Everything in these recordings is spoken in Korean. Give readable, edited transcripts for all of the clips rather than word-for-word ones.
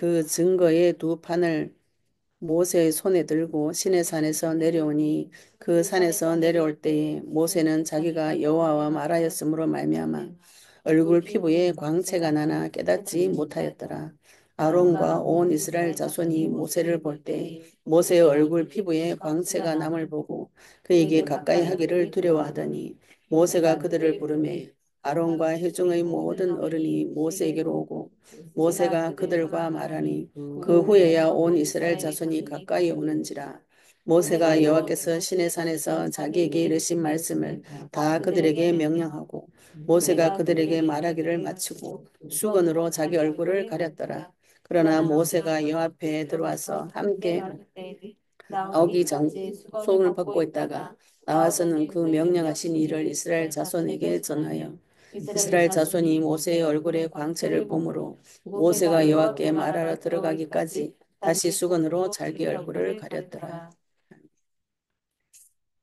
그 증거의 두 판을 모세의 손에 들고 시내산에서 내려오니 그 산에서 내려올 때에 모세는 자기가 여호와와 말하였으므로 말미암아 얼굴 피부에 광채가 나나 깨닫지 못하였더라. 아론과 온 이스라엘 자손이 모세를 볼 때 모세의 얼굴 피부에 광채가 남을 보고 그에게 가까이 하기를 두려워하더니 모세가 그들을 부르매 아론과 회중의 모든 어른이 모세에게로 오고 모세가 그들과 말하니 그 후에야 온 이스라엘 자손이 가까이 오는지라. 모세가 여호와께서 시내산에서 자기에게 이르신 말씀을 다 그들에게 명령하고 모세가 그들에게 말하기를 마치고 수건으로 자기 얼굴을 가렸더라. 그러나 모세가 여호와 앞에 들어와서 함께 나오기 전 손을 벗고 있다가 나와서는 그 명령하신 일을 이스라엘 자손에게 전하여 이스라엘 자손이 모세의 얼굴에 광채를 보므로 모세가 여호와께 말하러 들어가기까지 다시 수건으로 자기 얼굴을 가렸더라.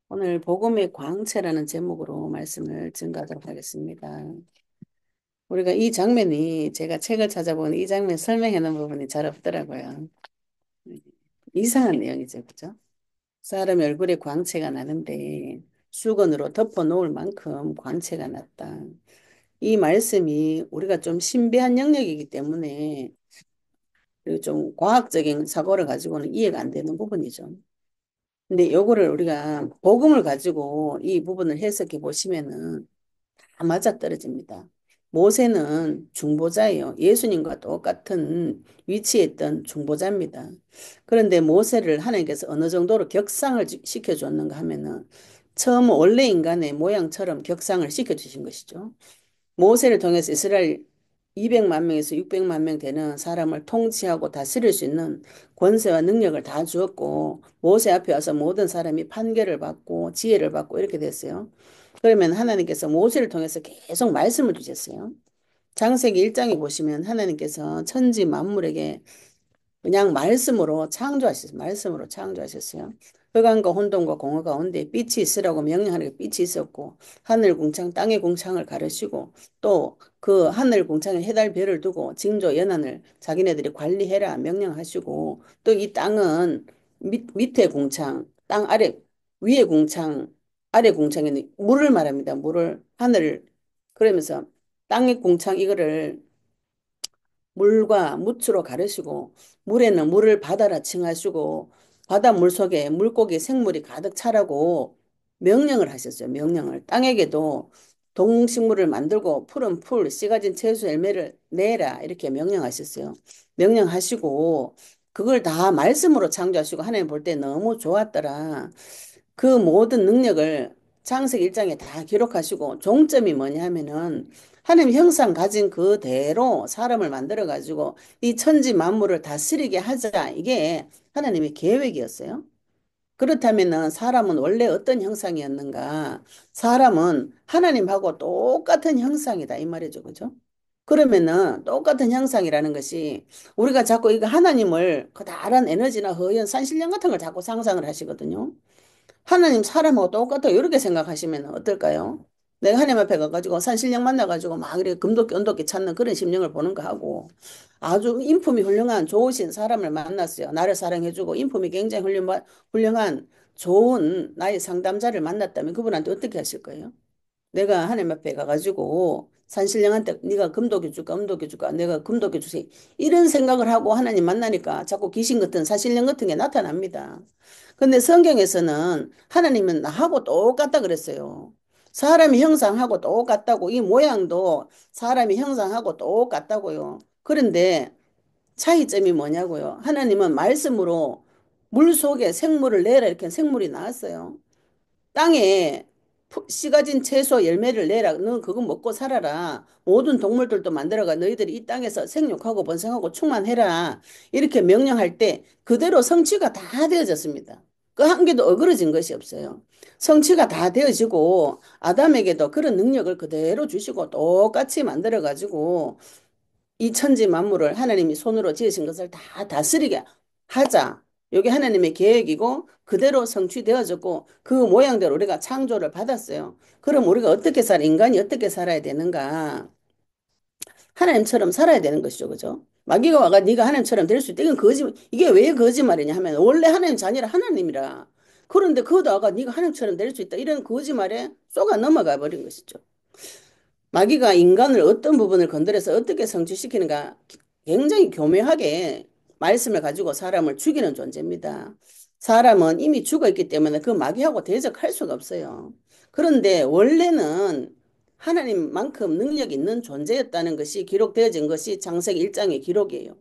오늘 복음의 광채라는 제목으로 말씀을 증가하도록 하겠습니다. 우리가 이 장면이 제가 책을 찾아보니 이 장면 설명해 놓은 부분이 잘 없더라고요. 이상한 내용이죠, 그죠? 사람 얼굴에 광채가 나는데 수건으로 덮어 놓을 만큼 광채가 났다. 이 말씀이 우리가 좀 신비한 영역이기 때문에 그리고 좀 과학적인 사고를 가지고는 이해가 안 되는 부분이죠. 근데 요거를 우리가 복음을 가지고 이 부분을 해석해 보시면은 다 맞아떨어집니다. 모세는 중보자예요. 예수님과 똑같은 위치에 있던 중보자입니다. 그런데 모세를 하나님께서 어느 정도로 격상을 시켜줬는가 하면은 처음 원래 인간의 모양처럼 격상을 시켜주신 것이죠. 모세를 통해서 이스라엘 200만 명에서 600만 명 되는 사람을 통치하고 다스릴 수 있는 권세와 능력을 다 주었고 모세 앞에 와서 모든 사람이 판결을 받고 지혜를 받고 이렇게 됐어요. 그러면 하나님께서 모세를 통해서 계속 말씀을 주셨어요. 창세기 1장에 보시면 하나님께서 천지 만물에게 그냥 말씀으로 창조하셨어요. 말씀으로 창조하셨어요. 흑암과 혼돈과 공허 가운데 빛이 있으라고 명령하는 게 빛이 있었고 하늘 궁창 땅의 궁창을 가르시고 또 그 하늘 궁창에 해달 별을 두고 징조 연한을 자기네들이 관리해라 명령하시고 또 이 땅은 밑에 궁창 땅 아래 위에 궁창 아래 궁창에는 물을 말합니다. 물을 하늘을 그러면서 땅의 궁창 이거를 물과 묻으로 가르시고 물에는 물을 바다라 칭하시고 바다 물 속에 물고기 생물이 가득 차라고 명령을 하셨어요. 명령을. 땅에게도 동식물을 만들고 푸른 풀, 씨 가진 채소 열매를 내라 이렇게 명령하셨어요. 명령하시고 그걸 다 말씀으로 창조하시고 하나님 볼 때 너무 좋았더라. 그 모든 능력을 창세기 1장에 다 기록하시고 종점이 뭐냐 하면은 하나님 형상 가진 그대로 사람을 만들어 가지고 이 천지 만물을 다스리게 하자. 이게 하나님의 계획이었어요. 그렇다면은 사람은 원래 어떤 형상이었는가? 사람은 하나님하고 똑같은 형상이다. 이 말이죠. 그죠? 그러면은 똑같은 형상이라는 것이 우리가 자꾸 이거 하나님을 그다란 에너지나 허연 산신령 같은 걸 자꾸 상상을 하시거든요. 하나님 사람하고 똑같아. 이렇게 생각하시면 어떨까요? 내가 하나님 앞에 가가지고 산신령 만나가지고 막 이렇게 금도끼 은도끼 찾는 그런 심령을 보는 거 하고 아주 인품이 훌륭한 좋으신 사람을 만났어요. 나를 사랑해주고 인품이 굉장히 훌륭한 좋은 나의 상담자를 만났다면 그분한테 어떻게 하실 거예요? 내가 하나님 앞에 가가지고 산신령한테 네가 금도기 줄까 은도기 줄까 내가 금도기 주세요. 이런 생각을 하고 하나님 만나니까 자꾸 귀신 같은 산신령 같은 게 나타납니다. 근데 성경에서는 하나님은 나하고 똑같다 그랬어요. 사람이 형상하고 똑같다고 이 모양도 사람이 형상하고 똑같다고요. 그런데 차이점이 뭐냐고요. 하나님은 말씀으로 물 속에 생물을 내라 이렇게 생물이 나왔어요. 땅에 씨 가진 채소 열매를 내라. 너 그거 먹고 살아라. 모든 동물들도 만들어가 너희들이 이 땅에서 생육하고 번성하고 충만해라. 이렇게 명령할 때 그대로 성취가 다 되어졌습니다. 그 한 개도 어그러진 것이 없어요. 성취가 다 되어지고 아담에게도 그런 능력을 그대로 주시고 똑같이 만들어 가지고 이 천지 만물을 하나님이 손으로 지으신 것을 다 다스리게 하자. 이게 하나님의 계획이고 그대로 성취되어졌고 그 모양대로 우리가 창조를 받았어요. 그럼 우리가 어떻게 인간이 어떻게 살아야 되는가? 하나님처럼 살아야 되는 것이죠. 그죠? 마귀가 와가 네가 하나님처럼 될 수 있다. 이건 거짓말. 이게 왜 거짓말이냐 하면 원래 하나님 자녀라 하나님이라. 그런데 그거도 아가 네가 하나님처럼 될 수 있다. 이런 거짓말에 쏘가 넘어가 버린 것이죠. 마귀가 인간을 어떤 부분을 건드려서 어떻게 성취시키는가 굉장히 교묘하게 말씀을 가지고 사람을 죽이는 존재입니다. 사람은 이미 죽어 있기 때문에 그 마귀하고 대적할 수가 없어요. 그런데 원래는 하나님만큼 능력 있는 존재였다는 것이 기록되어진 것이 창세기 1장의 기록이에요.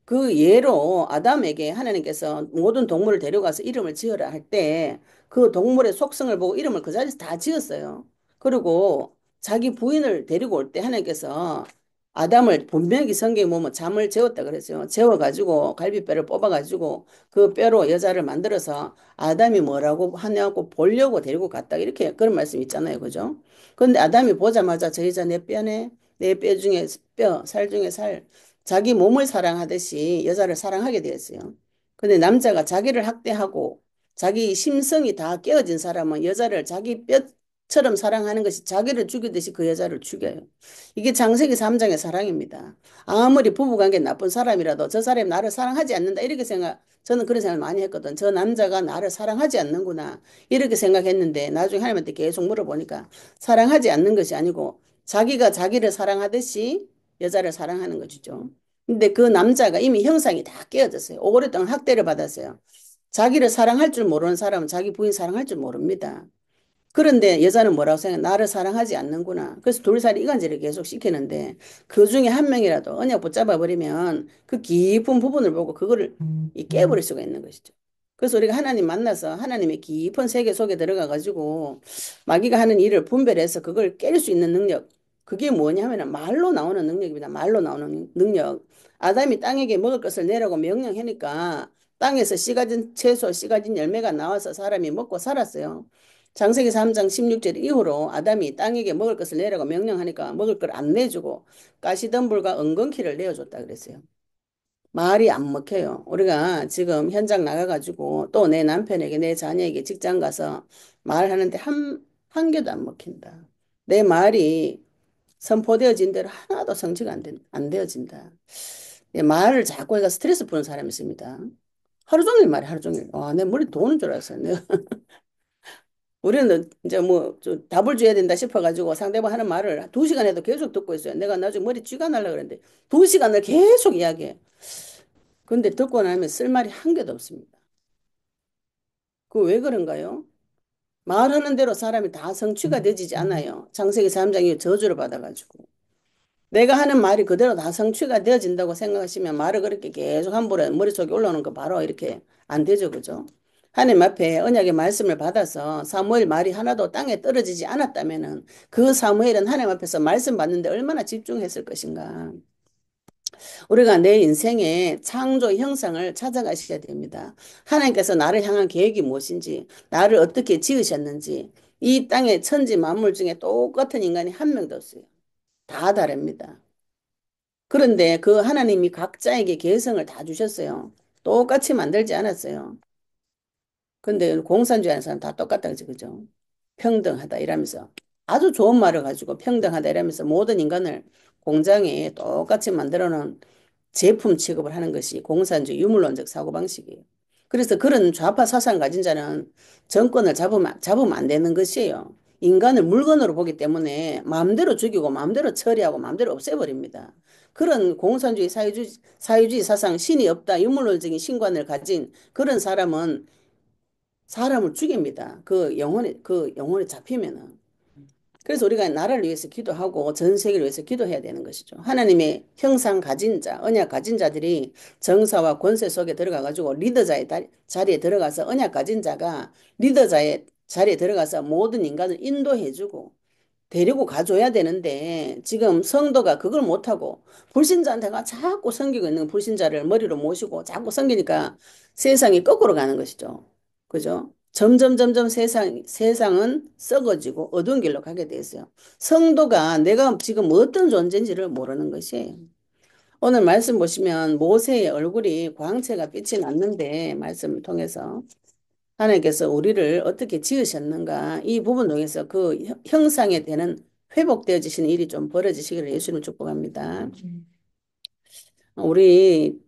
그 예로 아담에게 하나님께서 모든 동물을 데려가서 이름을 지어라 할 때 그 동물의 속성을 보고 이름을 그 자리에서 다 지었어요. 그리고 자기 부인을 데리고 올 때 하나님께서 아담을 분명히 성경에 보면 잠을 재웠다 그랬어요. 재워가지고 갈비뼈를 뽑아가지고 그 뼈로 여자를 만들어서 아담이 뭐라고 하냐고 보려고 데리고 갔다. 이렇게 그런 말씀 있잖아요. 그죠? 그런데 아담이 보자마자 저 여자 내 뼈네. 내 뼈 중에 뼈, 살 중에 살. 자기 몸을 사랑하듯이 여자를 사랑하게 되었어요. 근데 남자가 자기를 학대하고 자기 심성이 다 깨어진 사람은 여자를 자기 뼈처럼 사랑하는 것이 자기를 죽이듯이 그 여자를 죽여요. 이게 창세기 3장의 사랑입니다. 아무리 부부관계 나쁜 사람이라도 저 사람이 나를 사랑하지 않는다 이렇게 저는 그런 생각을 많이 했거든. 저 남자가 나를 사랑하지 않는구나 이렇게 생각했는데 나중에 하나님한테 계속 물어보니까 사랑하지 않는 것이 아니고 자기가 자기를 사랑하듯이 여자를 사랑하는 것이죠. 근데 그 남자가 이미 형상이 다 깨어졌어요. 오랫동안 학대를 받았어요. 자기를 사랑할 줄 모르는 사람은 자기 부인 사랑할 줄 모릅니다. 그런데 여자는 뭐라고 생각해? 나를 사랑하지 않는구나. 그래서 둘살이 이간질을 계속 시키는데 그 중에 한 명이라도 언약 붙잡아 버리면 그 깊은 부분을 보고 그거를 이 깨버릴 수가 있는 것이죠. 그래서 우리가 하나님 만나서 하나님의 깊은 세계 속에 들어가 가지고 마귀가 하는 일을 분별해서 그걸 깰 수 있는 능력. 그게 뭐냐면은 말로 나오는 능력입니다. 말로 나오는 능력. 아담이 땅에게 먹을 것을 내라고 명령하니까 땅에서 씨 가진 채소, 씨 가진 열매가 나와서 사람이 먹고 살았어요. 창세기 3장 16절 이후로 아담이 땅에게 먹을 것을 내라고 명령하니까 먹을 걸 안 내주고 가시덤불과 엉겅퀴를 내어줬다 그랬어요. 말이 안 먹혀요. 우리가 지금 현장 나가가지고 또 내 남편에게 내 자녀에게 직장 가서 말하는데 한 개도 안 먹힌다. 내 말이 선포되어진 대로 하나도 성취가 안 되어진다. 말을 자꾸 해가 스트레스 푸는 사람이 있습니다. 하루 종일 말해, 하루 종일. 와, 내 머리 도는 줄 알았어요. 내가 우리는 이제 뭐 답을 줘야 된다 싶어가지고 상대방 하는 말을 2시간 해도 계속 듣고 있어요. 내가 나중에 머리 쥐가 날라 그랬는데 2시간을 계속 이야기해. 근데 듣고 나면 쓸 말이 한 개도 없습니다. 그 왜 그런가요? 말하는 대로 사람이 다 성취가 되지지 않아요. 창세기 3장이 저주를 받아가지고. 내가 하는 말이 그대로 다 성취가 되어진다고 생각하시면 말을 그렇게 계속 함부로 머릿속에 올라오는 거 바로 이렇게 안 되죠. 그죠? 하나님 앞에 언약의 말씀을 받아서 사무엘 말이 하나도 땅에 떨어지지 않았다면은 그 사무엘은 하나님 앞에서 말씀 받는데 얼마나 집중했을 것인가. 우리가 내 인생의 창조 형상을 찾아가셔야 됩니다. 하나님께서 나를 향한 계획이 무엇인지, 나를 어떻게 지으셨는지, 이 땅의 천지 만물 중에 똑같은 인간이 한 명도 없어요. 다 다릅니다. 그런데 그 하나님이 각자에게 개성을 다 주셨어요. 똑같이 만들지 않았어요. 근데 공산주의 하는 사람 다 똑같다 그죠? 그죠? 평등하다 이러면서 아주 좋은 말을 가지고 평등하다 이러면서 모든 인간을 공장에 똑같이 만들어 놓은 제품 취급을 하는 것이 공산주의 유물론적 사고방식이에요. 그래서 그런 좌파 사상 가진 자는 정권을 잡으면 안 되는 것이에요. 인간을 물건으로 보기 때문에 마음대로 죽이고 마음대로 처리하고 마음대로 없애버립니다. 그런 공산주의 사회주의 사상 신이 없다 유물론적인 신관을 가진 그런 사람은 사람을 죽입니다. 그 영혼에 잡히면은. 그래서 우리가 나라를 위해서 기도하고 전 세계를 위해서 기도해야 되는 것이죠. 하나님의 형상 가진 자, 언약 가진 자들이 정사와 권세 속에 들어가 가지고 리더자의 자리에 들어가서 언약 가진 자가 리더자의 자리에 들어가서 모든 인간을 인도해 주고 데리고 가줘야 되는데 지금 성도가 그걸 못하고 불신자한테가 자꾸 섬기고 있는 불신자를 머리로 모시고 자꾸 섬기니까 세상이 거꾸로 가는 것이죠. 그죠? 점점 세상은 썩어지고 어두운 길로 가게 됐어요. 성도가 내가 지금 어떤 존재인지를 모르는 것이에요. 오늘 말씀 보시면 모세의 얼굴이 광채가 빛이 났는데 말씀을 통해서 하나님께서 우리를 어떻게 지으셨는가 이 부분 통해서 그 형상에 대한 회복되어지시는 일이 좀 벌어지시기를 예수님 축복합니다. 우리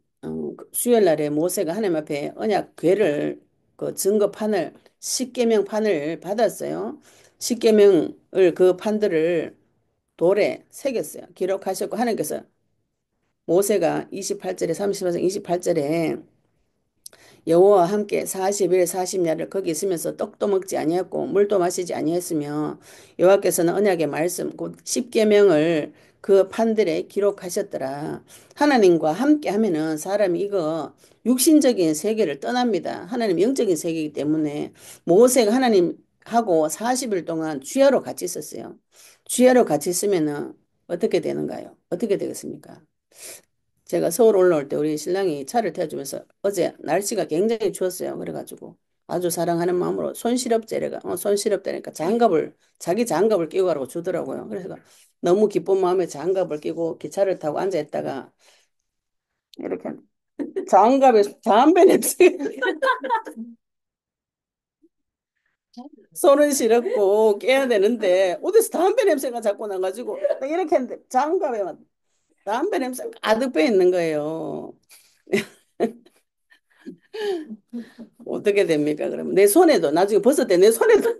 수요일 날에 모세가 하나님 앞에 언약 궤를 그 증거판을 십계명 판을 받았어요. 십계명을 그 판들을 돌에 새겼어요. 기록하셨고 하나님께서 모세가 28절에 38장 28절에 여호와와 함께 40일 40야를 거기 있으면서 떡도 먹지 아니했고 물도 마시지 아니했으며 여호와께서는 언약의 말씀 곧 십계명을 그 판들에 기록하셨더라. 하나님과 함께 하면은 사람이 이거 육신적인 세계를 떠납니다. 하나님 영적인 세계이기 때문에 모세가 하나님하고 40일 동안 주야로 같이 있었어요. 주야로 같이 있으면은 어떻게 되는가요? 어떻게 되겠습니까? 제가 서울 올라올 때 우리 신랑이 차를 태워주면서 어제 날씨가 굉장히 추웠어요. 그래가지고 아주 사랑하는 마음으로 손시렵제래가 손시렵다니까 장갑을 자기 장갑을 끼고 가라고 주더라고요. 그래서 너무 기쁜 마음에 장갑을 끼고 기차를 타고 앉아 있다가 이렇게 장갑에 담배 냄새 손은 시렵고 깨야 되는데 어디서 담배 냄새가 자꾸 나가지고 이렇게 했는데 장갑에 담배 냄새가 가득 빼 있는 거예요. 어떻게 됩니까? 그러면 내 손에도 나중에 벗을 때 내 손에도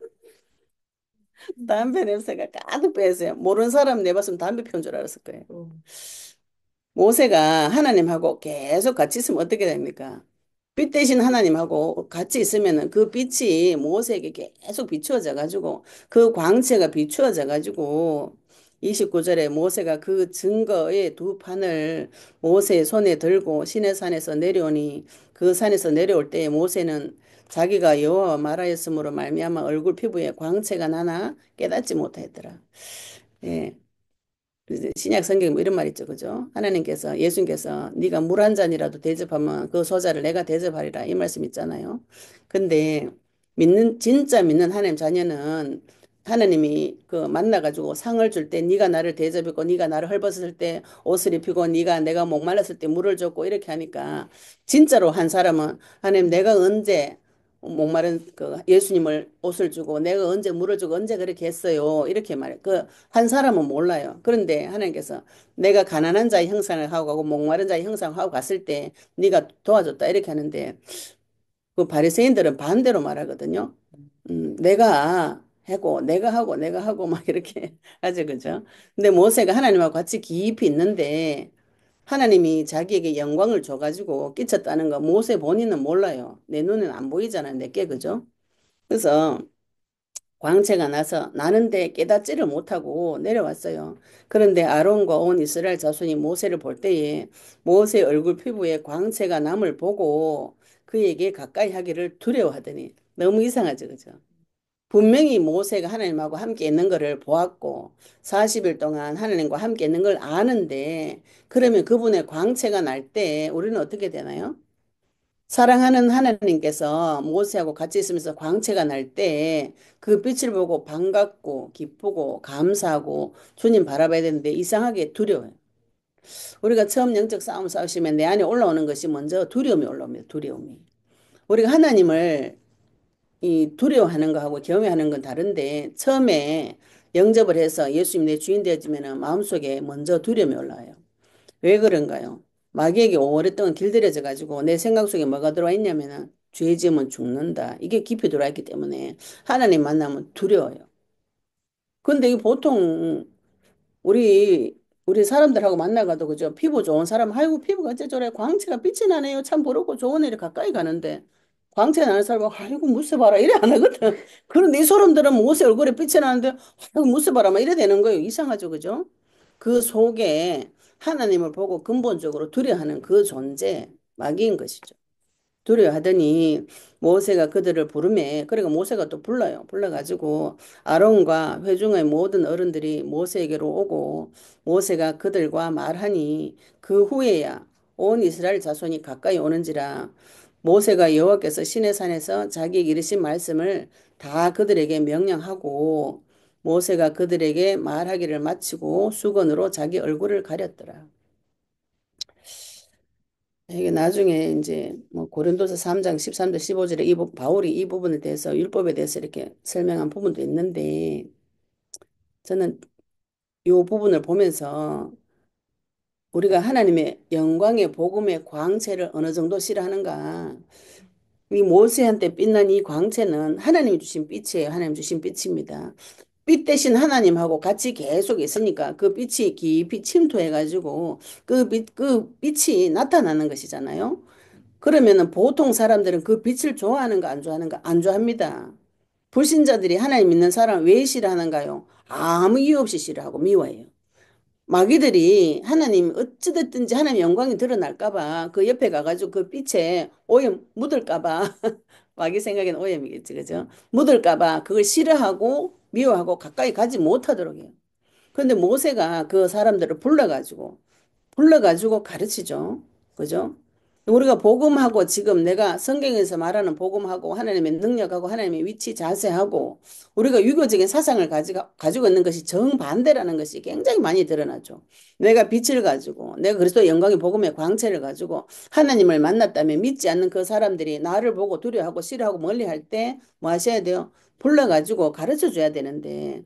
담배 냄새가 가득 배었어요. 모르는 사람 내봤으면 담배 피운 줄 알았을 거예요. 모세가 하나님하고 계속 같이 있으면 어떻게 됩니까? 빛 대신 하나님하고 같이 있으면은 그 빛이 모세에게 계속 비추어져 가지고 그 광채가 비추어져 가지고 29절에 모세가 그 증거의 두 판을 모세의 손에 들고 시내산에서 내려오니 그 산에서 내려올 때에 모세는 자기가 여호와와 말하였으므로 말미암아 얼굴 피부에 광채가 나나 깨닫지 못하였더라. 예. 그래서 신약 성경에 뭐 이런 말 있죠. 그죠? 하나님께서 예수님께서 네가 물 한 잔이라도 대접하면 그 소자를 내가 대접하리라 이 말씀 있잖아요. 근데 진짜 믿는 하나님 자녀는 하나님이 그 만나가지고 상을 줄 때 네가 나를 대접했고 네가 나를 헐벗었을 때 옷을 입히고 네가 내가 목말랐을 때 물을 줬고 이렇게 하니까 진짜로 한 사람은 하나님 내가 언제 목마른 그 예수님을 옷을 주고 내가 언제 물을 주고 언제 그렇게 했어요. 이렇게 말해. 그 한 사람은 몰라요. 그런데 하나님께서 내가 가난한 자의 형상을 하고 가고 목마른 자의 형상을 하고 갔을 때 네가 도와줬다 이렇게 하는데 그 바리새인들은 반대로 말하거든요. 내가 하고 내가 하고 내가 하고 막 이렇게 하죠. 그죠? 근데 모세가 하나님하고 같이 깊이 있는데 하나님이 자기에게 영광을 줘가지고 끼쳤다는 거 모세 본인은 몰라요. 내 눈에는 안 보이잖아요. 내게 그죠? 그래서 광채가 나서 나는데 깨닫지를 못하고 내려왔어요. 그런데 아론과 온 이스라엘 자손이 모세를 볼 때에 모세 얼굴 피부에 광채가 남을 보고 그에게 가까이 하기를 두려워하더니 너무 이상하죠. 그죠? 분명히 모세가 하나님하고 함께 있는 것을 보았고 40일 동안 하나님과 함께 있는 걸 아는데 그러면 그분의 광채가 날 때 우리는 어떻게 되나요? 사랑하는 하나님께서 모세하고 같이 있으면서 광채가 날 때 그 빛을 보고 반갑고 기쁘고 감사하고 주님 바라봐야 되는데 이상하게 두려워요. 우리가 처음 영적 싸움 싸우시면 내 안에 올라오는 것이 먼저 두려움이 올라옵니다. 두려움이. 우리가 하나님을 이 두려워하는 거하고 경외하는 건 다른데 처음에 영접을 해서 예수님 내 주인 되어지면 마음속에 먼저 두려움이 올라와요. 왜 그런가요? 마귀에게 오랫동안 길들여져 가지고 내 생각 속에 뭐가 들어와 있냐면은 죄 지으면 죽는다. 이게 깊이 들어와 있기 때문에 하나님 만나면 두려워요. 근데 이 보통 우리 사람들하고 만나가도 그죠? 피부 좋은 사람, 아이고 피부가 어째저래 광채가 빛이 나네요. 참 부럽고 좋은 애를 가까이 가는데 광채 나는 사람은 아이고 무쇠 봐라 이래 안 하거든. 그런데 이 사람들은 무쇠 얼굴에 빛이 나는데 아이고 무쇠 봐라 막 이래 되는 거예요. 이상하죠, 그죠? 그 속에 하나님을 보고 근본적으로 두려워하는 그 존재 마귀인 것이죠. 두려워하더니 모세가 그들을 부르매 그러니까 모세가 또 불러요. 불러가지고 아론과 회중의 모든 어른들이 모세에게로 오고 모세가 그들과 말하니 그 후에야 온 이스라엘 자손이 가까이 오는지라 모세가 여호와께서 시내산에서 자기에게 이르신 말씀을 다 그들에게 명령하고 모세가 그들에게 말하기를 마치고 수건으로 자기 얼굴을 가렸더라. 이게 나중에 이제 뭐 고린도서 3장 13절 15절에 바울이 이 부분에 대해서 율법에 대해서 이렇게 설명한 부분도 있는데 저는 이 부분을 보면서 우리가 하나님의 영광의 복음의 광채를 어느 정도 싫어하는가? 이 모세한테 빛난 이 광채는 하나님이 주신 빛이에요. 하나님 주신 빛입니다. 빛 대신 하나님하고 같이 계속 있으니까 그 빛이 깊이 침투해가지고 그 빛이 나타나는 것이잖아요. 그러면은 보통 사람들은 그 빛을 좋아하는가 안 좋아하는가 안 좋아합니다. 불신자들이 하나님 믿는 사람 왜 싫어하는가요? 아무 이유 없이 싫어하고 미워해요. 마귀들이 하나님 어찌됐든지 하나님 영광이 드러날까 봐 그 옆에 가가지고 그 빛에 오염 묻을까 봐 마귀 생각에는 오염이겠지 그죠? 묻을까 봐 그걸 싫어하고 미워하고 가까이 가지 못하도록 해요. 그런데 모세가 그 사람들을 불러가지고 가르치죠. 그죠? 우리가 복음하고 지금 내가 성경에서 말하는 복음하고 하나님의 능력하고 하나님의 위치 자세하고 우리가 유교적인 사상을 가지고 있는 것이 정반대라는 것이 굉장히 많이 드러나죠. 내가 빛을 가지고 내가 그리스도 영광의 복음의 광채를 가지고 하나님을 만났다면 믿지 않는 그 사람들이 나를 보고 두려워하고 싫어하고 멀리할 때 뭐 하셔야 돼요? 불러가지고 가르쳐 줘야 되는데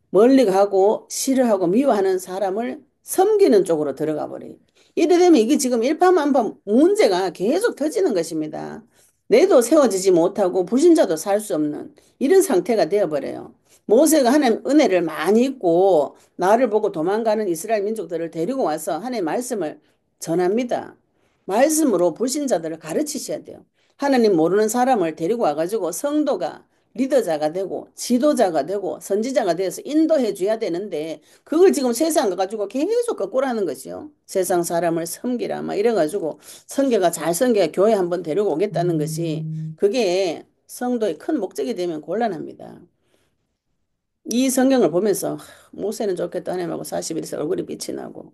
멀리 가고 싫어하고 미워하는 사람을 섬기는 쪽으로 들어가 버려요. 이래 되면 이게 지금 일파만파 문제가 계속 터지는 것입니다. 내도 세워지지 못하고 불신자도 살 수 없는 이런 상태가 되어버려요. 모세가 하나님 은혜를 많이 입고 나를 보고 도망가는 이스라엘 민족들을 데리고 와서 하나님의 말씀을 전합니다. 말씀으로 불신자들을 가르치셔야 돼요. 하나님 모르는 사람을 데리고 와가지고 성도가 리더자가 되고 지도자가 되고 선지자가 되어서 인도해 줘야 되는데 그걸 지금 세상 가가지고 계속 거꾸로 하는 것이요. 세상 사람을 섬기라 막 이래가지고 선교가 잘 선교가 교회 한번 데리고 오겠다는 것이 그게 성도의 큰 목적이 되면 곤란합니다. 이 성경을 보면서 모세는 좋겠다 하나님하고 40일에서 얼굴이 빛이 나고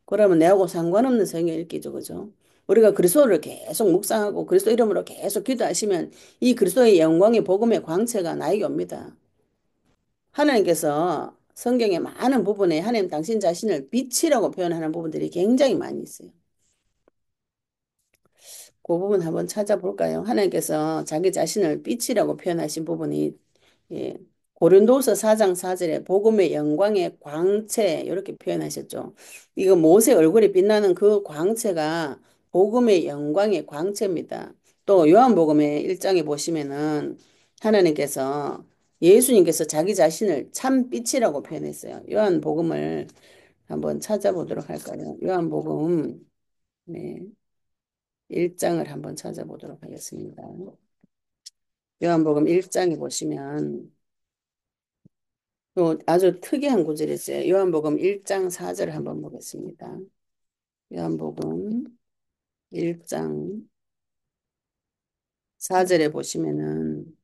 그러면 내하고 상관없는 성경 읽기죠. 그죠? 우리가 그리스도를 계속 묵상하고 그리스도 이름으로 계속 기도하시면 이 그리스도의 영광의 복음의 광채가 나에게 옵니다. 하나님께서 성경의 많은 부분에 하나님 당신 자신을 빛이라고 표현하는 부분들이 굉장히 많이 있어요. 그 부분 한번 찾아볼까요? 하나님께서 자기 자신을 빛이라고 표현하신 부분이 예, 고린도서 4장 4절에 복음의 영광의 광채 이렇게 표현하셨죠. 이거 모세 얼굴에 빛나는 그 광채가 복음의 영광의 광채입니다. 또 요한복음의 1장에 보시면은 하나님께서 예수님께서 자기 자신을 참 빛이라고 표현했어요. 요한복음을 한번 찾아보도록 할까요? 요한복음 네, 1장을 한번 찾아보도록 하겠습니다. 요한복음 1장에 보시면 또 아주 특이한 구절이 있어요. 요한복음 1장 4절을 한번 보겠습니다. 요한복음 1장 4절에 보시면은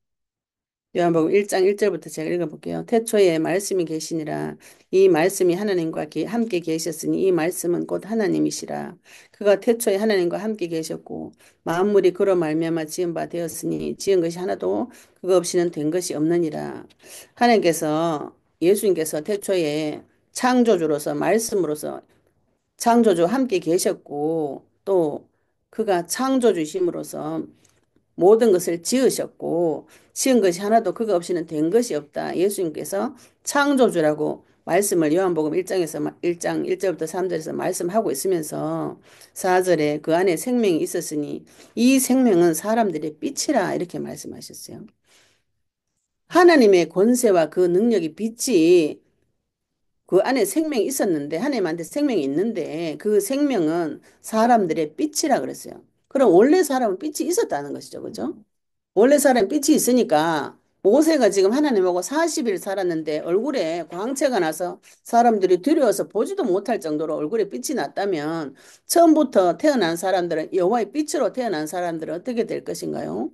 요한복음 1장 1절부터 제가 읽어볼게요. 태초에 말씀이 계시니라. 이 말씀이 하나님과 함께 계셨으니 이 말씀은 곧 하나님이시라. 그가 태초에 하나님과 함께 계셨고 만물이 그로 말미암아 지은 바 되었으니 지은 것이 하나도 그거 없이는 된 것이 없느니라. 하나님께서 예수님께서 태초에 창조주로서 말씀으로서 창조주 함께 계셨고 또 그가 창조주심으로서 모든 것을 지으셨고 지은 것이 하나도 그거 없이는 된 것이 없다. 예수님께서 창조주라고 말씀을 요한복음 1장에서 1장 1절부터 3절에서 말씀하고 있으면서 4절에 그 안에 생명이 있었으니 이 생명은 사람들의 빛이라 이렇게 말씀하셨어요. 하나님의 권세와 그 능력이 빛이 그 안에 생명이 있었는데 하나님한테 생명이 있는데 그 생명은 사람들의 빛이라 그랬어요. 그럼 원래 사람은 빛이 있었다는 것이죠. 그죠? 원래 사람 빛이 있으니까 모세가 지금 하나님하고 40일 살았는데 얼굴에 광채가 나서 사람들이 두려워서 보지도 못할 정도로 얼굴에 빛이 났다면 처음부터 태어난 사람들은 여호와의 빛으로 태어난 사람들은 어떻게 될 것인가요?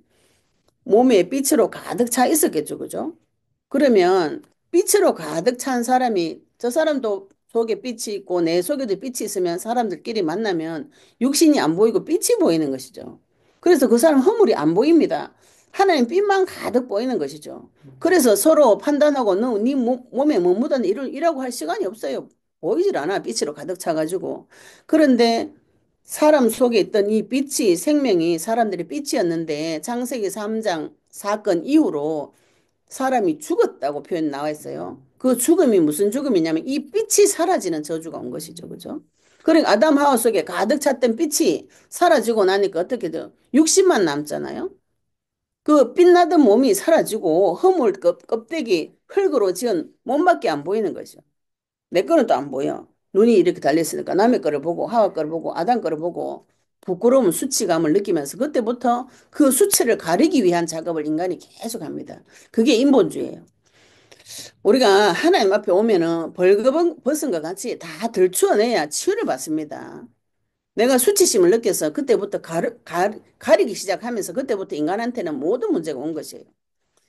몸에 빛으로 가득 차 있었겠죠. 그죠? 그러면 빛으로 가득 찬 사람이 저 사람도 속에 빛이 있고 내 속에도 빛이 있으면 사람들끼리 만나면 육신이 안 보이고 빛이 보이는 것이죠. 그래서 그 사람 허물이 안 보입니다. 하나님 빛만 가득 보이는 것이죠. 그래서 서로 판단하고 너 네 몸에 뭐 묻었니 이라고 할 시간이 없어요. 보이질 않아 빛으로 가득 차가지고. 그런데 사람 속에 있던 이 빛이 생명이 사람들의 빛이었는데 창세기 3장 사건 이후로 사람이 죽었다고 표현 나와 있어요. 그 죽음이 무슨 죽음이냐면 이 빛이 사라지는 저주가 온 것이죠. 그죠? 그러니까 아담 하와 속에 가득 찼던 빛이 사라지고 나니까 어떻게 돼요? 육신만 남잖아요. 그 빛나던 몸이 사라지고 허물 껍데기 흙으로 지은 몸밖에 안 보이는 거죠. 내 거는 또 안 보여. 눈이 이렇게 달렸으니까 남의 거를 보고 하와 거를 보고 아담 거를 보고 부끄러움, 수치감을 느끼면서 그때부터 그 수치를 가리기 위한 작업을 인간이 계속 합니다. 그게 인본주의예요. 우리가 하나님 앞에 오면은 벌거벗은 것 같이 다 들추어내야 치유를 받습니다. 내가 수치심을 느껴서 그때부터 가리기 시작하면서 그때부터 인간한테는 모든 문제가 온 것이에요.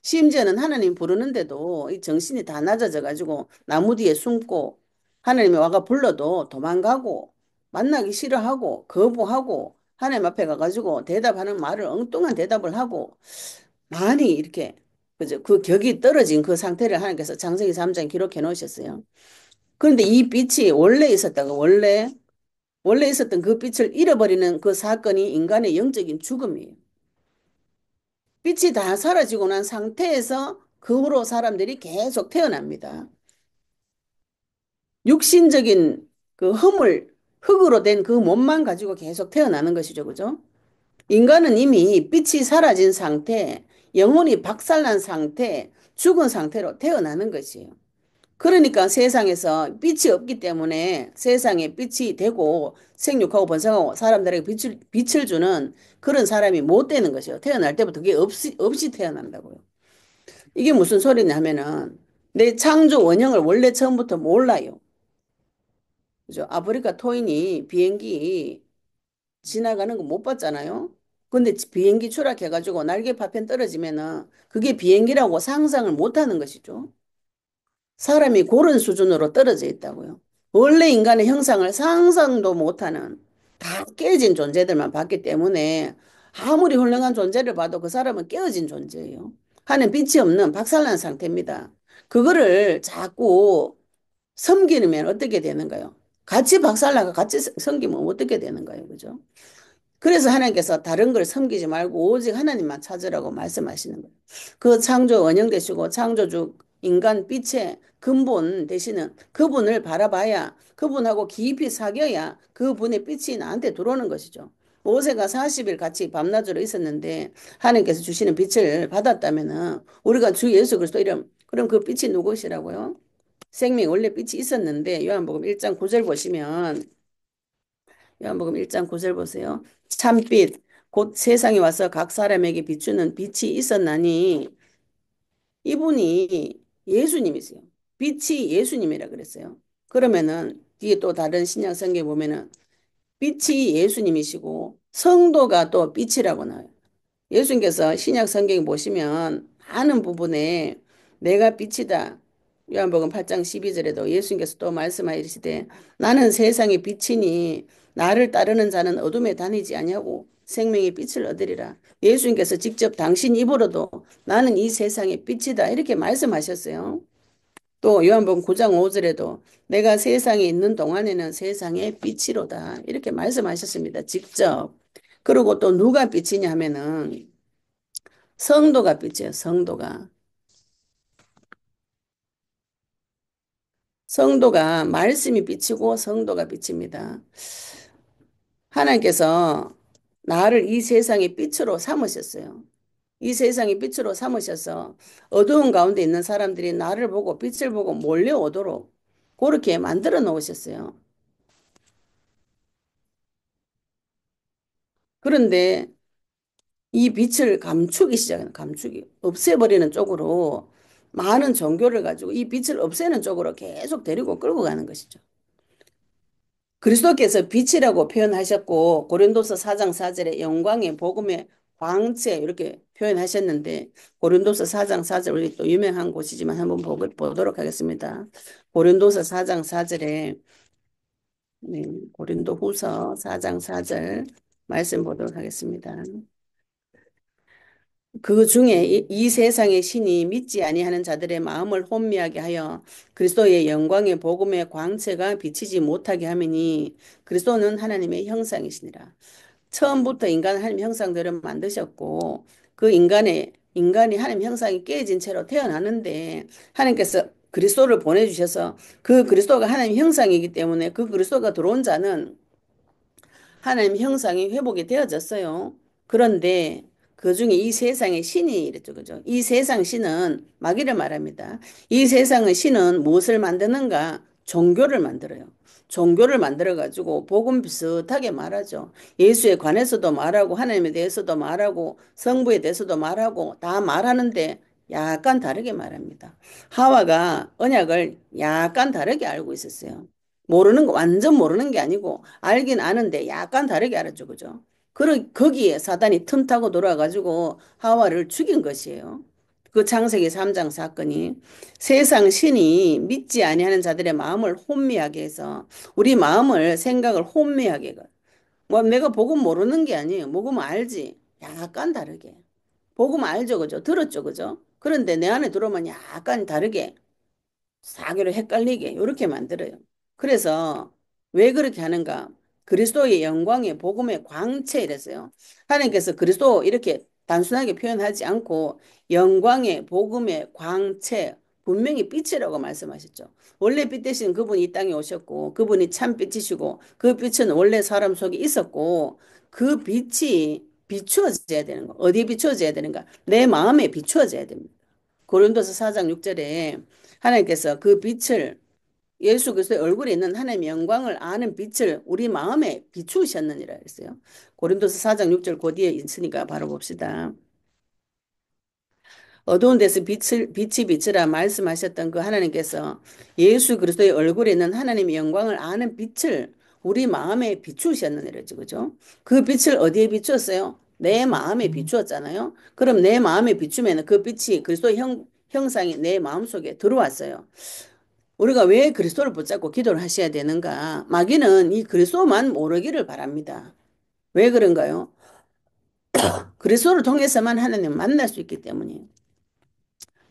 심지어는 하나님 부르는데도 이 정신이 다 낮아져 가지고 나무 뒤에 숨고 하나님이 와가 불러도 도망가고 만나기 싫어하고 거부하고 하나님 앞에 가가지고 대답하는 말을 엉뚱한 대답을 하고 많이 이렇게 그죠? 그 격이 떨어진 그 상태를 하나님께서 창세기 3장 기록해 놓으셨어요. 그런데 이 빛이 원래 있었다가 원래 있었던 그 빛을 잃어버리는 그 사건이 인간의 영적인 죽음이에요. 빛이 다 사라지고 난 상태에서 그 후로 사람들이 계속 태어납니다. 육신적인 그 흙으로 된 그 몸만 가지고 계속 태어나는 것이죠. 그죠? 인간은 이미 빛이 사라진 상태, 영혼이 박살난 상태, 죽은 상태로 태어나는 것이에요. 그러니까 세상에서 빛이 없기 때문에 세상에 빛이 되고 생육하고 번성하고 사람들에게 빛을 주는 그런 사람이 못 되는 것이요. 태어날 때부터 그게 없이 태어난다고요. 이게 무슨 소리냐 하면은 내 창조 원형을 원래 처음부터 몰라요. 그죠? 아프리카 토인이 비행기 지나가는 거 못 봤잖아요. 근데 비행기 추락해가지고 날개 파편 떨어지면은 그게 비행기라고 상상을 못 하는 것이죠. 사람이 그런 수준으로 떨어져 있다고요. 원래 인간의 형상을 상상도 못하는 다 깨진 존재들만 봤기 때문에 아무리 훌륭한 존재를 봐도 그 사람은 깨어진 존재예요. 하는 빛이 없는 박살난 상태입니다. 그거를 자꾸 섬기면 어떻게 되는가요? 같이 박살나가 같이 섬기면 어떻게 되는가요? 그죠? 그래서 하나님께서 다른 걸 섬기지 말고 오직 하나님만 찾으라고 말씀하시는 거예요. 그 창조 원형 되시고 창조주 인간 빛의 근본 되시는 그분을 바라봐야 그분하고 깊이 사귀어야 그분의 빛이 나한테 들어오는 것이죠. 모세가 40일 같이 밤낮으로 있었는데 하나님께서 주시는 빛을 받았다면은 우리가 주 예수 그리스도 이름 그럼 그 빛이 누구시라고요? 생명 원래 빛이 있었는데 요한복음 1장 9절 보시면 요한복음 1장 9절 보세요. 참빛 곧 세상에 와서 각 사람에게 비추는 빛이 있었나니 이분이 예수님이세요. 빛이 예수님이라 그랬어요. 그러면은 뒤에 또 다른 신약 성경에 보면은 빛이 예수님이시고 성도가 또 빛이라고 나와요. 예수님께서 신약 성경 보시면 많은 부분에 내가 빛이다. 요한복음 8장 12절에도 예수님께서 또 말씀하시되 나는 세상의 빛이니 나를 따르는 자는 어둠에 다니지 아니하고 생명의 빛을 얻으리라. 예수님께서 직접 당신 입으로도 나는 이 세상의 빛이다 이렇게 말씀하셨어요. 또 요한복음 9장 5절에도 내가 세상에 있는 동안에는 세상의 빛이로다 이렇게 말씀하셨습니다. 직접. 그리고 또 누가 빛이냐 하면은 성도가 빛이에요. 성도가. 성도가 말씀이 빛이고 성도가 빛입니다. 하나님께서 나를 이 세상의 빛으로 삼으셨어요. 이 세상의 빛으로 삼으셔서 어두운 가운데 있는 사람들이 나를 보고 빛을 보고 몰려오도록 그렇게 만들어 놓으셨어요. 그런데 이 빛을 감추기 시작해요. 감추기. 없애버리는 쪽으로 많은 종교를 가지고 이 빛을 없애는 쪽으로 계속 데리고 끌고 가는 것이죠. 그리스도께서 빛이라고 표현하셨고 고린도서 4장 4절에 영광의 복음의 광채 이렇게 표현하셨는데 고린도서 4장 4절 우리 또 유명한 곳이지만 한번 보도록 하겠습니다. 고린도서 4장 4절에 네, 고린도 후서 4장 4절 말씀 보도록 하겠습니다. 그 중에 이 세상의 신이 믿지 아니하는 자들의 마음을 혼미하게 하여 그리스도의 영광의 복음의 광채가 비치지 못하게 하미니 그리스도는 하나님의 형상이시니라. 처음부터 인간은 하나님 형상대로 만드셨고 그 인간이 하나님 형상이 깨진 채로 태어나는데 하나님께서 그리스도를 보내주셔서 그 그리스도가 하나님 형상이기 때문에 그 그리스도가 들어온 자는 하나님 형상이 회복이 되어졌어요. 그런데 그 중에 이 세상의 신이 이랬죠. 그죠? 이 세상 신은 마귀를 말합니다. 이 세상의 신은 무엇을 만드는가? 종교를 만들어요. 종교를 만들어가지고 복음 비슷하게 말하죠. 예수에 관해서도 말하고 하나님에 대해서도 말하고 성부에 대해서도 말하고 다 말하는데 약간 다르게 말합니다. 하와가 언약을 약간 다르게 알고 있었어요. 모르는 거 완전 모르는 게 아니고 알긴 아는데 약간 다르게 알았죠. 그죠? 거기에 사단이 틈타고 돌아가지고 하와를 죽인 것이에요. 그 창세기 3장 사건이 세상 신이 믿지 아니하는 자들의 마음을 혼미하게 해서 우리 마음을 생각을 혼미하게 뭐 내가 복음 모르는 게 아니에요. 복음 알지. 약간 다르게. 복음 알죠. 그죠? 들었죠. 그죠? 그런데 내 안에 들어오면 약간 다르게 사교를 헷갈리게 이렇게 만들어요. 그래서 왜 그렇게 하는가? 그리스도의 영광의 복음의 광채 이랬어요. 하나님께서 그리스도 이렇게 단순하게 표현하지 않고 영광의 복음의 광채 분명히 빛이라고 말씀하셨죠. 원래 빛 대신 그분이 이 땅에 오셨고 그분이 참 빛이시고 그 빛은 원래 사람 속에 있었고 그 빛이 비추어져야 되는 거. 어디에 비추어져야 되는가? 내 마음에 비추어져야 됩니다. 고린도서 4장 6절에 하나님께서 그 빛을 예수 그리스도의 얼굴에 있는 하나님의 영광을 아는 빛을 우리 마음에 비추셨느니라 했어요. 고린도서 4장 6절 그 뒤에 있으니까 바로 봅시다. 어두운 데서 빛이 비치라 말씀하셨던 그 하나님께서 예수 그리스도의 얼굴에 있는 하나님의 영광을 아는 빛을 우리 마음에 비추셨느니라죠. 그죠? 그 빛을 어디에 비추었어요? 내 마음에 비추었잖아요. 그럼 내 마음에 비추면 그 빛이 그리스도의 형상이 내 마음속에 들어왔어요. 우리가 왜 그리스도를 붙잡고 기도를 하셔야 되는가? 마귀는 이 그리스도만 모르기를 바랍니다. 왜 그런가요? 그리스도를 통해서만 하나님 만날 수 있기 때문이에요.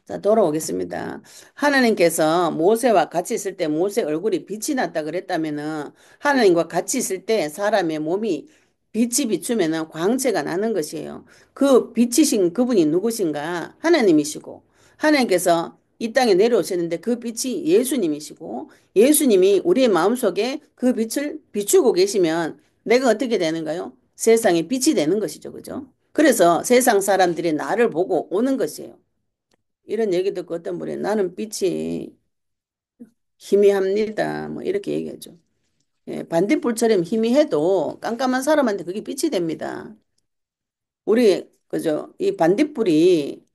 자, 돌아오겠습니다. 하나님께서 모세와 같이 있을 때 모세 얼굴이 빛이 났다 그랬다면은 하나님과 같이 있을 때 사람의 몸이 빛이 비추면은 광채가 나는 것이에요. 그 빛이신 그분이 누구신가? 하나님이시고 하나님께서 이 땅에 내려오셨는데 그 빛이 예수님이시고 예수님이 우리의 마음속에 그 빛을 비추고 계시면 내가 어떻게 되는가요? 세상에 빛이 되는 것이죠. 그죠? 그래서 세상 사람들이 나를 보고 오는 것이에요. 이런 얘기 듣고 어떤 분이 나는 빛이 희미합니다. 뭐 이렇게 얘기하죠. 예, 반딧불처럼 희미해도 깜깜한 사람한테 그게 빛이 됩니다. 우리 그죠? 이 반딧불이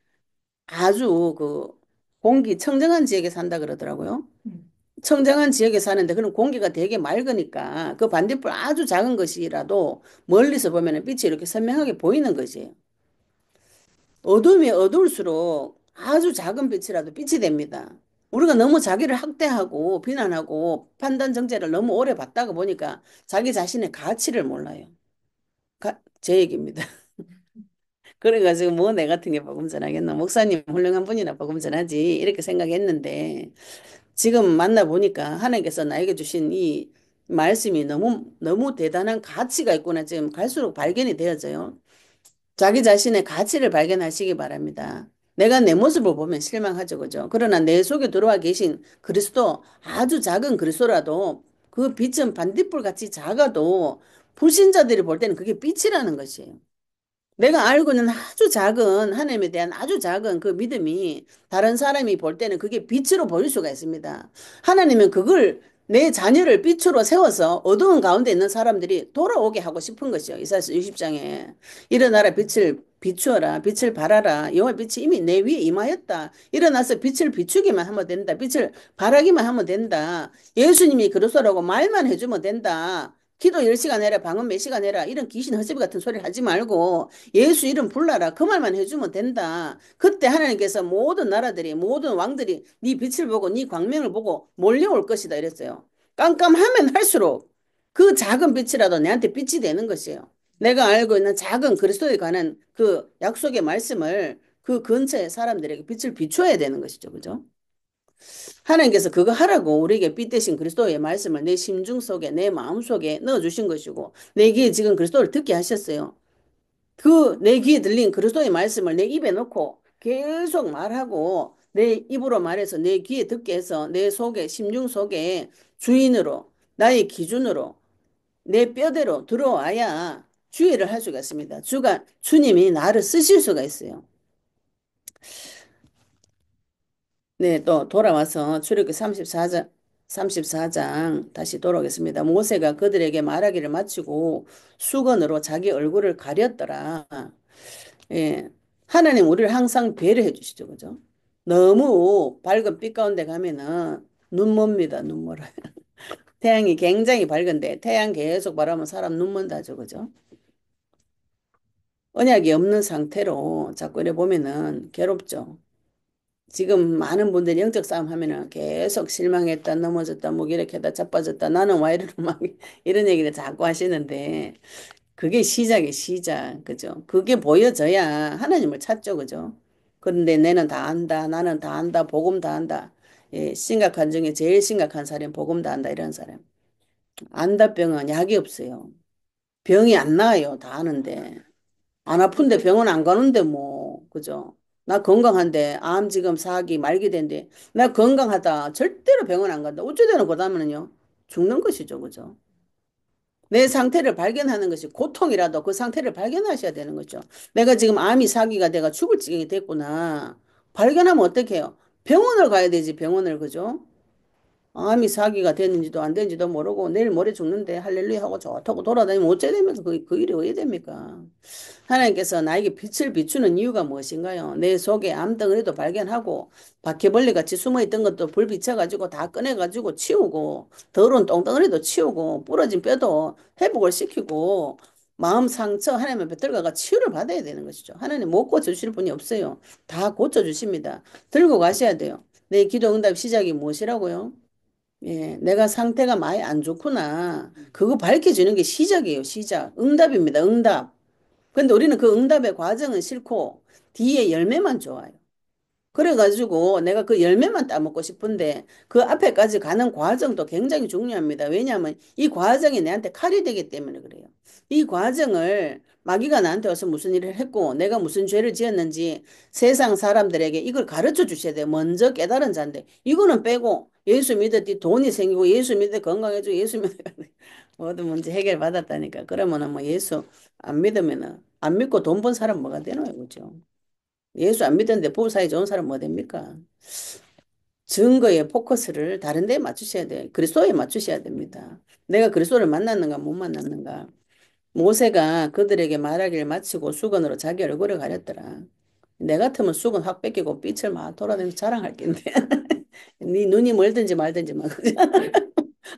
아주 그 공기 청정한 지역에 산다 그러더라고요. 청정한 지역에 사는데 그런 공기가 되게 맑으니까 그 반딧불 아주 작은 것이라도 멀리서 보면 빛이 이렇게 선명하게 보이는 것이에요. 어둠이 어두울수록 아주 작은 빛이라도 빛이 됩니다. 우리가 너무 자기를 학대하고 비난하고 판단 정죄를 너무 오래 받다가 보니까 자기 자신의 가치를 몰라요. 제 얘기입니다. 그래가지고 뭐 내 같은 게 복음 전하겠나. 목사님 훌륭한 분이나 복음 전하지. 이렇게 생각했는데 지금 만나보니까 하나님께서 나에게 주신 이 말씀이 너무 대단한 가치가 있구나. 지금 갈수록 발견이 되어져요. 자기 자신의 가치를 발견하시기 바랍니다. 내가 내 모습을 보면 실망하죠, 그죠? 그러나 내 속에 들어와 계신 그리스도, 아주 작은 그리스도라도 그 빛은 반딧불 같이 작아도 불신자들이 볼 때는 그게 빛이라는 것이에요. 내가 알고 있는 아주 작은 하나님에 대한 아주 작은 그 믿음이 다른 사람이 볼 때는 그게 빛으로 보일 수가 있습니다. 하나님은 그걸 내 자녀를 빛으로 세워서 어두운 가운데 있는 사람들이 돌아오게 하고 싶은 것이요. 이사야서 60장에 일어나라 빛을 비추어라 빛을 발하라 여호와 빛이 이미 내 위에 임하였다. 일어나서 빛을 비추기만 하면 된다. 빛을 발하기만 하면 된다. 예수님이 그리스도라고 말만 해주면 된다. 기도 10시간 해라 방언 몇 시간 해라 이런 귀신 허세비 같은 소리를 하지 말고 예수 이름 불러라. 그 말만 해주면 된다. 그때 하나님께서 모든 나라들이 모든 왕들이 네 빛을 보고 네 광명을 보고 몰려올 것이다 이랬어요. 깜깜하면 할수록 그 작은 빛이라도 내한테 빛이 되는 것이에요. 내가 알고 있는 작은 그리스도에 관한 그 약속의 말씀을 그 근처의 사람들에게 빛을 비춰야 되는 것이죠. 그죠? 하나님께서 그거 하라고 우리에게 빛 대신 그리스도의 말씀을 내 심중 속에 내 마음 속에 넣어주신 것이고 내 귀에 지금 그리스도를 듣게 하셨어요. 그 내 귀에 들린 그리스도의 말씀을 내 입에 넣고 계속 말하고 내 입으로 말해서 내 귀에 듣게 해서 내 속에, 심중 속에 주인으로, 나의 기준으로, 내 뼈대로 들어와야 주의를 할 수가 있습니다. 주님이 나를 쓰실 수가 있어요. 네, 또 돌아와서 출애굽기 34장 다시 돌아오겠습니다. 모세가 그들에게 말하기를 마치고 수건으로 자기 얼굴을 가렸더라. 예. 하나님 우리를 항상 배려해 주시죠. 그죠? 너무 밝은 빛 가운데 가면은 눈 멉니다. 눈 멀어요. 태양이 굉장히 밝은데 태양 계속 바라보면 사람 눈 먼다죠. 그죠? 언약이 없는 상태로 자꾸 이래 보면은 괴롭죠. 지금 많은 분들이 영적 싸움 하면은 계속 실망했다, 넘어졌다, 무기력했다, 자빠졌다, 나는 와 이러는 막 이런 얘기를 자꾸 하시는데 그게 시작이 시작. 그죠? 그게 보여져야 하나님을 찾죠. 그죠? 그런데 내는 다 안다, 나는 다 안다, 복음 다 안다. 예, 심각한 중에 제일 심각한 사람 복음 다 안다 이런 사람. 안다 병은 약이 없어요. 병이 안 나아요. 다 아는데. 안 아픈데 병원 안 가는데 뭐, 그죠? 나 건강한데, 암 지금 4기 말기 된데, 나 건강하다. 절대로 병원 안 간다. 어쩌되는 거다면은요, 죽는 것이죠, 그죠? 내 상태를 발견하는 것이 고통이라도 그 상태를 발견하셔야 되는 거죠. 내가 지금 암이 4기가 돼가 죽을 지경이 됐구나. 발견하면 어떻게 해요? 병원을 가야 되지, 병원을, 그죠? 암이 4기가 됐는지도 안 됐는지도 모르고 내일 모레 죽는데 할렐루야 하고 좋다고 돌아다니면 어째 되면서 그 일이 왜 됩니까? 하나님께서 나에게 빛을 비추는 이유가 무엇인가요? 내 속에 암덩어리도 발견하고 바퀴벌레 같이 숨어있던 것도 불 비춰가지고 다 꺼내가지고 치우고 더러운 똥덩어리도 치우고 부러진 뼈도 회복을 시키고 마음 상처 하나님 앞에 들어가가 치유를 받아야 되는 것이죠. 하나님 못 고쳐주실 분이 없어요. 다 고쳐주십니다. 들고 가셔야 돼요. 내 기도 응답 시작이 무엇이라고요? 예, 내가 상태가 많이 안 좋구나. 그거 밝혀주는 게 시작이에요, 시작. 응답입니다, 응답. 근데 우리는 그 응답의 과정은 싫고 뒤에 열매만 좋아요. 그래가지고 내가 그 열매만 따먹고 싶은데 그 앞에까지 가는 과정도 굉장히 중요합니다. 왜냐하면 이 과정이 내한테 칼이 되기 때문에 그래요. 이 과정을 마귀가 나한테 와서 무슨 일을 했고 내가 무슨 죄를 지었는지 세상 사람들에게 이걸 가르쳐 주셔야 돼요. 먼저 깨달은 자인데 이거는 빼고 예수 믿었더니 돈이 생기고 예수 믿어 건강해지고 예수 믿어 모든 문제 해결받았다니까. 그러면은 뭐 예수 안 믿으면은 안 믿고 돈 번 사람 뭐가 되노요, 그죠? 예수 안 믿었는데 부부 사이 좋은 사람 뭐 됩니까? 증거의 포커스를 다른 데에 맞추셔야 돼요. 그리스도에 맞추셔야 됩니다. 내가 그리스도를 만났는가 못 만났는가. 모세가 그들에게 말하기를 마치고 수건으로 자기 얼굴을 가렸더라. 내 같으면 수건 확 뺏기고 빛을 막 돌아다니면서 자랑할 겐데. 네 눈이 멀든지 말든지 막.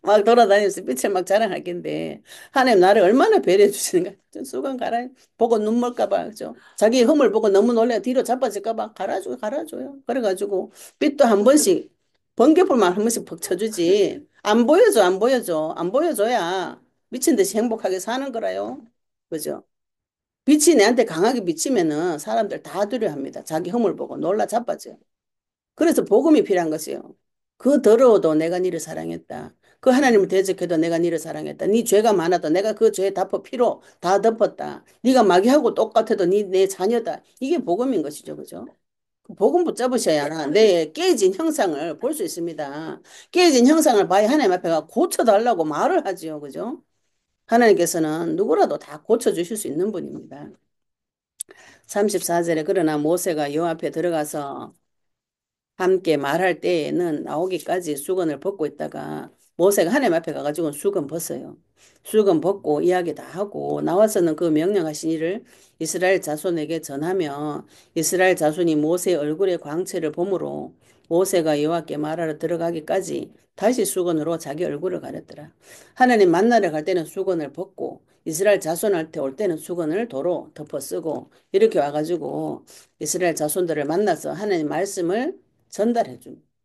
막 돌아다니면서 빛을 막 자랑할 겐데 하나님 나를 얼마나 배려해 주시는가. 좀 수건 갈아 보고 눈물 까 봐. 그죠? 자기 흠을 보고 너무 놀래 뒤로 자빠질까 봐 갈아줘요. 그래가지고 빛도 한 번씩 번개불만 한 번씩 퍽 쳐주지. 안 보여줘야 미친 듯이 행복하게 사는 거라요. 그죠? 빛이 내한테 강하게 비치면은 사람들 다 두려워합니다. 자기 흠을 보고 놀라 자빠져요. 그래서 복음이 필요한 것이요. 그 더러워도 내가 니를 사랑했다. 그 하나님을 대적해도 내가 니를 사랑했다. 네 죄가 많아도 내가 그 죄 덮어 피로 다 덮었다. 네가 마귀하고 똑같아도 네 내 자녀다. 이게 복음인 것이죠. 그죠? 그 복음 붙잡으셔야 내 깨진 형상을 볼 수 있습니다. 깨진 형상을 봐야 하나님 앞에 가 고쳐달라고 말을 하지요. 그죠? 하나님께서는 누구라도 다 고쳐주실 수 있는 분입니다. 34절에 그러나 모세가 여호와 앞에 들어가서 함께 말할 때에는 나오기까지 수건을 벗고 있다가 모세가 하나님 앞에 가가지고 수건 벗어요. 수건 벗고 이야기 다 하고 나와서는 그 명령하신 일을 이스라엘 자손에게 전하며 이스라엘 자손이 모세의 얼굴의 광채를 보므로 모세가 여호와께 말하러 들어가기까지 다시 수건으로 자기 얼굴을 가렸더라. 하나님 만나러 갈 때는 수건을 벗고 이스라엘 자손한테 올 때는 수건을 도로 덮어 쓰고 이렇게 와가지고 이스라엘 자손들을 만나서 하나님 말씀을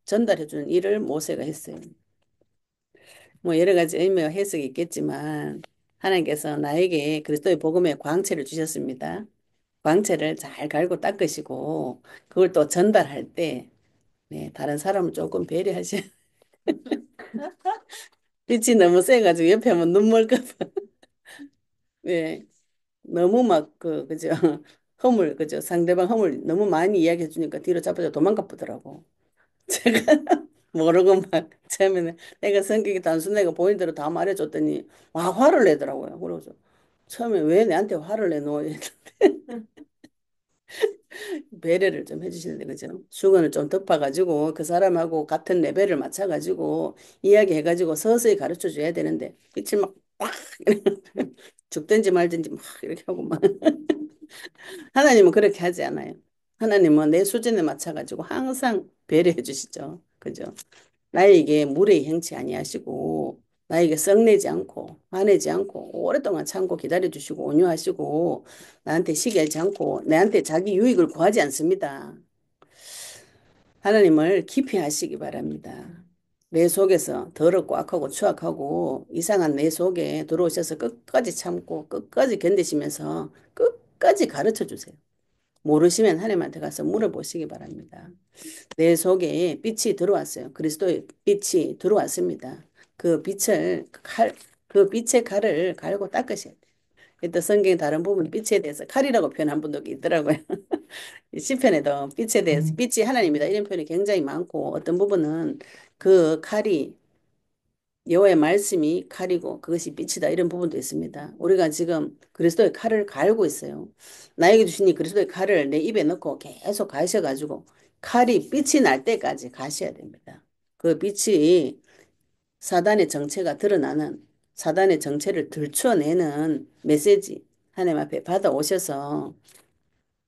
전달해주는 일을 모세가 했어요. 뭐 여러 가지 의미와 해석이 있겠지만 하나님께서 나에게 그리스도의 복음의 광채를 주셨습니다. 광채를 잘 갈고 닦으시고 그걸 또 전달할 때 네, 다른 사람을 조금 배려하시. 빛이 너무 세가지고 옆에 하면 눈물 까 봐. 네, 너무 막 그죠? 허물, 그죠? 상대방 허물 너무 많이 이야기해 주니까 뒤로 잡아서 도망가 보더라고. 제가 모르고 막 처음에는 내가 성격이 단순 내가 보인 대로 다 말해줬더니 와 화를 내더라고요. 그래서 처음에 왜 내한테 화를 내노? 배려를 좀 해주시는데 그죠? 수건을 좀 덮어가지고 그 사람하고 같은 레벨을 맞춰가지고 이야기해가지고 서서히 가르쳐 줘야 되는데 빛을 막 빡! 죽든지 말든지 막 이렇게 하고 막 하나님은 그렇게 하지 않아요. 하나님은 내 수준에 맞춰가지고 항상 배려해 주시죠. 그죠? 나에게 무례히 행치 아니하시고 나에게 썩내지 않고 화내지 않고 오랫동안 참고 기다려 주시고 온유하시고 나한테 시기하지 않고 내한테 자기 유익을 구하지 않습니다. 하나님을 깊이 하시기 바랍니다. 내 속에서 더럽고 악하고 추악하고 이상한 내 속에 들어오셔서 끝까지 참고 끝까지 견디시면서 끝까지 가르쳐 주세요. 모르시면 하나님한테 가서 물어보시기 바랍니다. 내 속에 빛이 들어왔어요. 그리스도의 빛이 들어왔습니다. 그 빛을 그 빛의 칼을 갈고 닦으셔야 돼요. 또 성경 다른 부분 빛에 대해서 칼이라고 표현한 분도 있더라고요. 시편에도 빛에 대해서 빛이 하나님이다 이런 표현이 굉장히 많고 어떤 부분은 그 칼이 여호와의 말씀이 칼이고 그것이 빛이다 이런 부분도 있습니다. 우리가 지금 그리스도의 칼을 갈고 있어요. 나에게 주신 이 그리스도의 칼을 내 입에 넣고 계속 가셔가지고 칼이 빛이 날 때까지 가셔야 됩니다. 그 빛이 사단의 정체가 드러나는 사단의 정체를 들춰내는 메시지 하나님 앞에 받아오셔서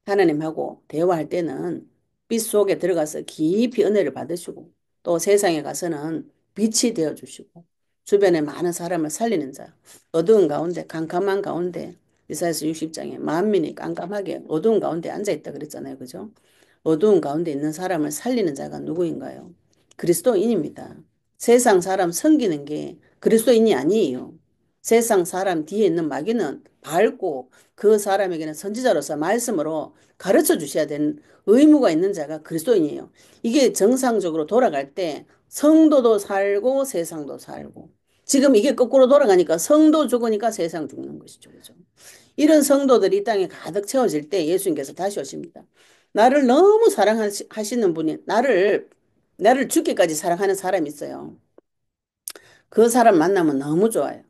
하나님하고 대화할 때는 빛 속에 들어가서 깊이 은혜를 받으시고 또 세상에 가서는 빛이 되어 주시고 주변에 많은 사람을 살리는 자 어두운 가운데 캄캄한 가운데 이사야서 60장에 만민이 깜깜하게 어두운 가운데 앉아 있다 그랬잖아요. 그죠? 어두운 가운데 있는 사람을 살리는 자가 누구인가요? 그리스도인입니다. 세상 사람 섬기는 게 그리스도인이 아니에요. 세상 사람 뒤에 있는 마귀는 밝고 그 사람에게는 선지자로서 말씀으로 가르쳐 주셔야 되는 의무가 있는 자가 그리스도인이에요. 이게 정상적으로 돌아갈 때 성도도 살고 세상도 살고 지금 이게 거꾸로 돌아가니까 성도 죽으니까 세상 죽는 것이죠. 그죠? 이런 성도들이 이 땅에 가득 채워질 때 예수님께서 다시 오십니다. 나를 너무 사랑하시는 분이 나를 죽기까지 사랑하는 사람이 있어요. 그 사람 만나면 너무 좋아요.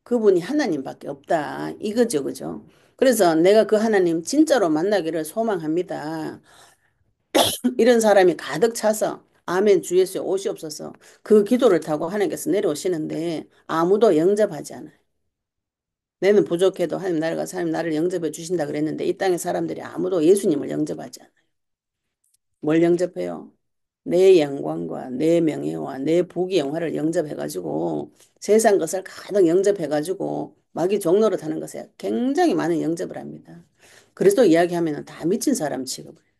그분이 하나님밖에 없다. 이거죠, 그죠? 그래서 내가 그 하나님 진짜로 만나기를 소망합니다. 이런 사람이 가득 차서 아멘 주 예수에 오시옵소서 그 기도를 타고 하나님께서 내려오시는데 아무도 영접하지 않아요. 내는 부족해도 하나님 나를 가서 하나님 나를 영접해 주신다 그랬는데 이 땅의 사람들이 아무도 예수님을 영접하지 않아요. 뭘 영접해요? 내 영광과 내 명예와 내 부귀 영화를 영접해가지고 세상 것을 가득 영접해가지고 마귀 종로로 타는 것에 굉장히 많은 영접을 합니다. 그리스도 이야기하면 다 미친 사람 취급을 해요.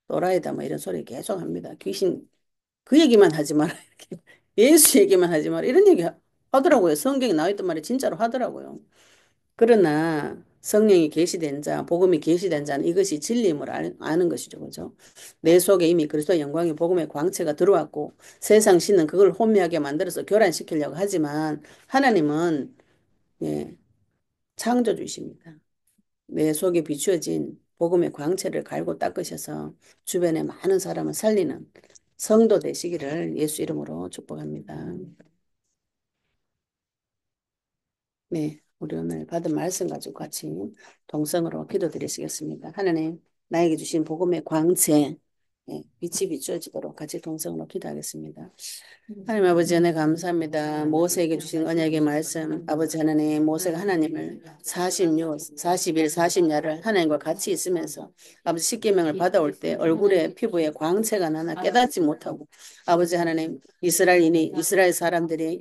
또라이다 뭐 이런 소리 계속 합니다. 귀신 그 얘기만 하지 마라 이렇게 예수 얘기만 하지 마라 이런 얘기 하더라고요. 성경에 나와 있던 말이 진짜로 하더라고요. 그러나 성령이 계시된 자, 복음이 계시된 자는 이것이 진리임을 아는 것이죠. 그죠? 내 속에 이미 그리스도의 영광의 복음의 광채가 들어왔고 세상 신은 그걸 혼미하게 만들어서 교란시키려고 하지만 하나님은 예, 창조주이십니다. 내 속에 비추어진 복음의 광채를 갈고 닦으셔서 주변에 많은 사람을 살리는 성도 되시기를 예수 이름으로 축복합니다. 네, 우리 오늘 받은 말씀 가지고 같이 동성으로 기도드리시겠습니다. 하나님, 나에게 주신 복음의 광채, 예, 빛이 비추어지도록 같이 동성으로 기도하겠습니다. 하나님 아버지 은혜 감사합니다. 모세에게 주신 언약의 말씀 아버지 하나님 모세가 하나님을 40일 40야를 하나님과 같이 있으면서 아버지 십계명을 받아올 때 얼굴에 피부에 광채가 나나 깨닫지 못하고 아버지 하나님 이스라엘 사람들이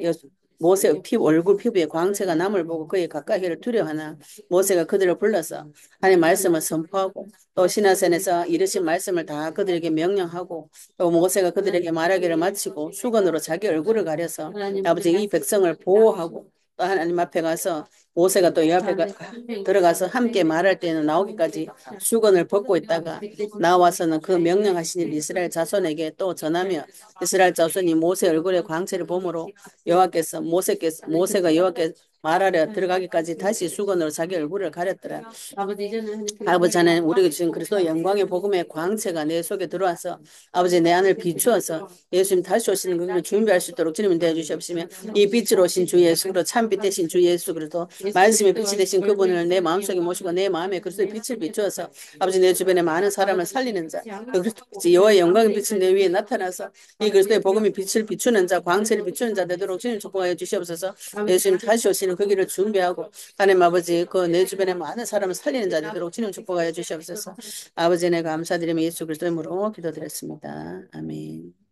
모세 얼굴 피부에 광채가 남을 보고 그에 가까이를 두려워하나 모세가 그들을 불러서 하나님 말씀을 선포하고 또 시나산에서 이르신 말씀을 다 그들에게 명령하고 또 모세가 그들에게 말하기를 마치고 수건으로 자기 얼굴을 가려서 아버지 이 백성을 보호하고 또 하나님 앞에 가서 모세가 또 옆에 들어가서 함께 말할 때는 나오기까지 수건을 벗고 있다가 나와서는 그 명령하신 일 이스라엘 자손에게 또 전하며 이스라엘 자손이 모세 얼굴의 광채를 보므로 여호와께서 모세가 여호와께 말하려 들어가기까지 다시 수건으로 자기 얼굴을 가렸더라. 아버지 하나님, 우리가 지금 그리스도 영광의 복음의 광채가 내 속에 들어와서 아버지 내 안을 비추어서 예수님 다시 오시는 그를 준비할 수 있도록 주님을 대해 주시옵시며 이 빛으로 오신 주 예수 그리스도 참빛 되신 주 예수 그리스도 말씀의 빛이 되신 그분을 내 마음속에 모시고 내 마음에 그리스도의 빛을 비추어서 아버지 내 주변에 많은 사람을 살리는 자 그 그리스도 여호와의 영광의 빛이 내 위에 나타나서 이 그리스도의 복음의 빛을 비추는 자 광채를 비추는 자 되도록 주님 축복하여 주시옵소서. 예수님 다시 오시는 그 길을 준비하고 하나님 아버지 그 내 주변에 많은 사람을 살리는 자 되도록 주님 축복하여 주시옵소서. 아버지 내 감사드리며 예수 그리스도의 이름으로 기도드렸습니다. 아멘.